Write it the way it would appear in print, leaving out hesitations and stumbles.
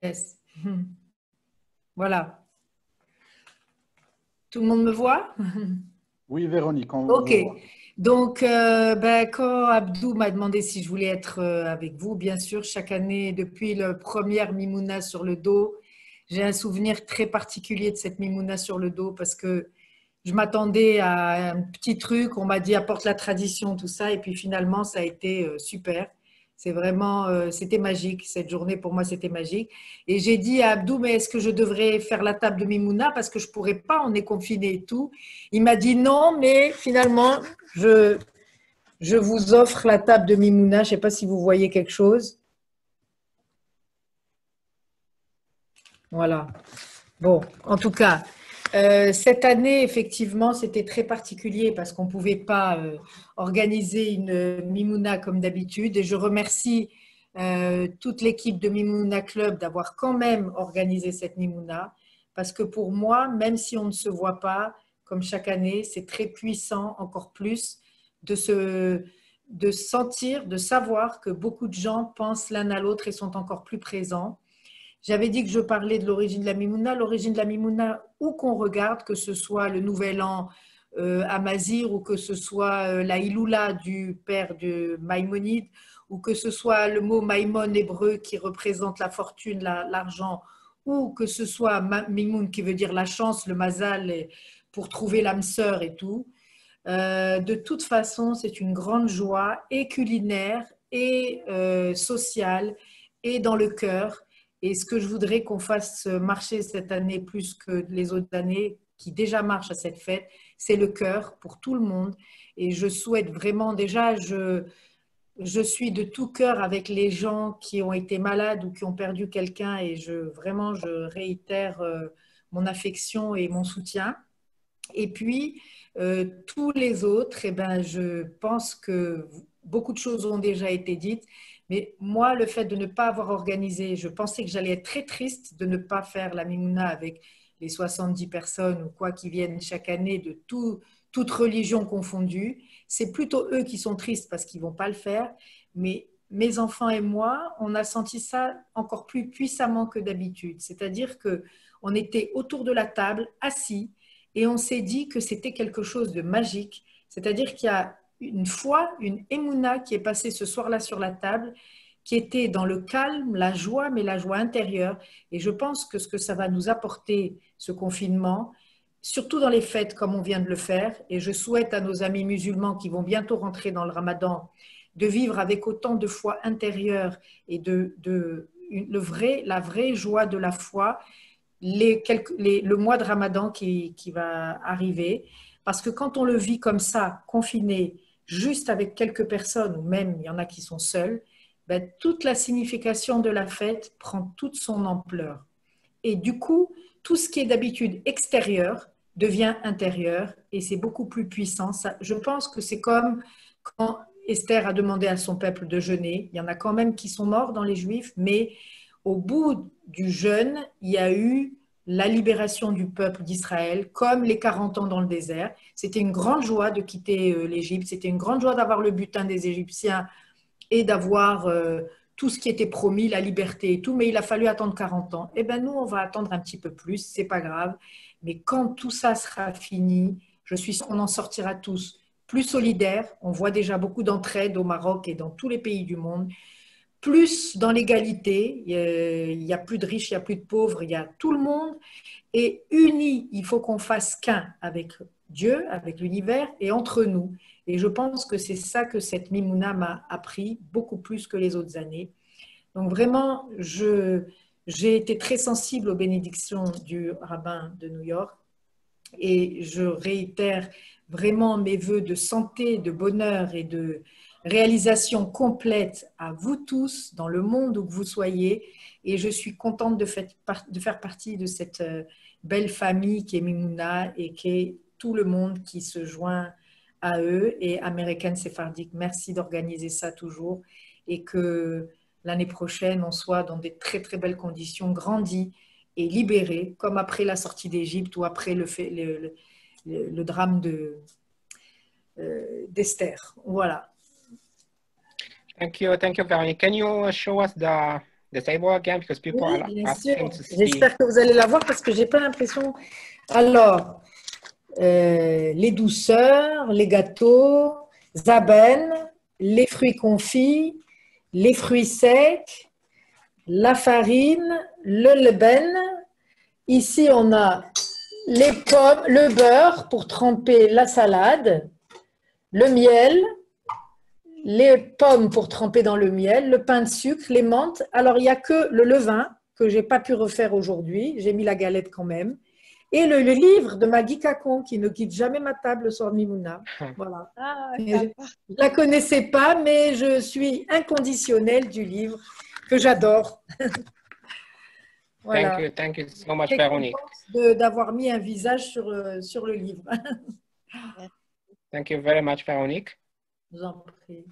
Yes. Voilà. Tout le monde me voit? Oui, Véronique, on Ok. vous voit. Donc, quand Abdou m'a demandé si je voulais être avec vous, bien sûr, chaque année, depuis le première Mimouna sur le dos, j'ai un souvenir très particulier de cette Mimouna sur le dos parce que je m'attendais à un petit truc, on m'a dit apporte la tradition, tout ça, et puis finalement, ça a été super. C'est vraiment, c'était magique. Cette journée, pour moi, c'était magique. Et j'ai dit à Abdou, mais est-ce que je devrais faire la table de Mimouna parce que je pourrais pas, on est confiné et tout. Il m'a dit non, mais finalement, je, je vous offre la table de Mimouna. Je ne sais pas si vous voyez quelque chose. Voilà. Bon, en tout cas, cette année, effectivement, c'était très particulier parce qu'on ne pouvait pas organiser une Mimouna comme d'habitude. Et je remercie toute l'équipe de Mimouna Club d'avoir quand même organisé cette Mimouna. Parce que pour moi, même si on ne se voit pas, comme chaque année, c'est très puissant, encore plus, de de sentir, de savoir que beaucoup de gens pensent l'un à l'autre et sont encore plus présents. J'avais dit que je parlais de l'origine de la Mimouna. L'origine de la Mimouna, où qu'on regarde, que ce soit le Nouvel An à Mazir ou que ce soit la Iloula du père de Maïmonide ou que ce soit le mot Maïmon hébreu qui représente la fortune, l'argent, ou que ce soit Mimoun qui veut dire la chance, le mazal pour trouver l'âme sœur et tout. De toute façon, c'est une grande joie et culinaire et sociale et dans le cœur. Et ce que je voudrais qu'on fasse marcher cette année plus que les autres années qui déjà marchent à cette fête, c'est le cœur pour tout le monde. Et je souhaite vraiment, déjà, je suis de tout cœur avec les gens qui ont été malades ou qui ont perdu quelqu'un et vraiment, je réitère mon affection et mon soutien. Et puis, tous les autres, eh ben, je pense que beaucoup de choses ont déjà été dites. Mais moi, le fait de ne pas avoir organisé, je pensais que j'allais être très triste de ne pas faire la Mimouna avec les 70 personnes ou quoi qui viennent chaque année de toute religion confondue. C'est plutôt eux qui sont tristes parce qu'ils ne vont pas le faire. Mais mes enfants et moi, on a senti ça encore plus puissamment que d'habitude. C'est-à-dire que on était autour de la table, assis, et on s'est dit que c'était quelque chose de magique. C'est-à-dire qu'il y a une foi, une émouna qui est passée ce soir-là sur la table, qui était dans le calme, la joie, mais la joie intérieure. Et je pense que ce que ça va nous apporter, ce confinement, surtout dans les fêtes comme on vient de le faire, et je souhaite à nos amis musulmans qui vont bientôt rentrer dans le ramadan, de vivre avec autant de foi intérieure et la vraie joie de la foi le mois de Ramadan qui va arriver. Parce que quand on le vit comme ça, confiné, juste avec quelques personnes, ou même il y en a qui sont seuls, ben, toute la signification de la fête prend toute son ampleur. Et du coup, tout ce qui est d'habitude extérieur devient intérieur et c'est beaucoup plus puissant. Ça, je pense que c'est comme quand Esther a demandé à son peuple de jeûner. Il y en a quand même qui sont morts dans les Juifs, mais au bout du jeûne, il y a eu la libération du peuple d'Israël, comme les 40 ans dans le désert. C'était une grande joie de quitter l'Égypte, c'était une grande joie d'avoir le butin des Égyptiens et d'avoir tout ce qui était promis, la liberté et tout, mais il a fallu attendre 40 ans. Eh bien, nous, on va attendre un petit peu plus, c'est pas grave. Mais quand tout ça sera fini, je suis sûre qu'on en sortira tous plus solidaires. On voit déjà beaucoup d'entraide au Maroc et dans tous les pays du monde. Plus dans l'égalité, il n'y a plus de riches, il n'y a plus de pauvres, il y a tout le monde. Et unis, il faut qu'on fasse qu'un avec Dieu, avec l'univers et entre nous. Et je pense que c'est ça que cette Mimouna m'a appris beaucoup plus que les autres années. Donc vraiment, j'ai été très sensible aux bénédictions du rabbin de New York et je réitère vraiment mes voeux de santé, de bonheur et de réalisation complète à vous tous dans le monde où que vous soyez. Et je suis contente de faire partie de cette belle famille qui est Mimouna et qui est tout le monde qui se joint à eux. Et American Sephardic, merci d'organiser ça toujours et que l'année prochaine, on soit dans des très très belles conditions, grandis et libérés, comme après la sortie d'Égypte ou après le drame d'Esther. Voilà. Thank you, Véronique. Can you show us the table again because people Oui, are bien sûr. asking to see. J'espère que vous allez la voir parce que j'ai pas l'impression. Alors, les douceurs, les gâteaux, zaben, les fruits confits, les fruits secs, la farine, le leben. Ici, on a les pommes, le beurre pour tremper la salade, le miel, les pommes pour tremper dans le miel, le pain de sucre, les menthes. Alors, il n'y a que le levain que je n'ai pas pu refaire aujourd'hui. J'ai mis la galette quand même. Et le livre de Maggie Cacon qui ne quitte jamais ma table, le soir de Mimouna. Voilà. Ah, Je ne la connaissais pas, mais je suis inconditionnelle du livre que j'adore. Voilà. Thank you so much, Très Véronique. contente d'avoir mis un visage sur le livre. Thank you very much, Véronique. Je vous en prie.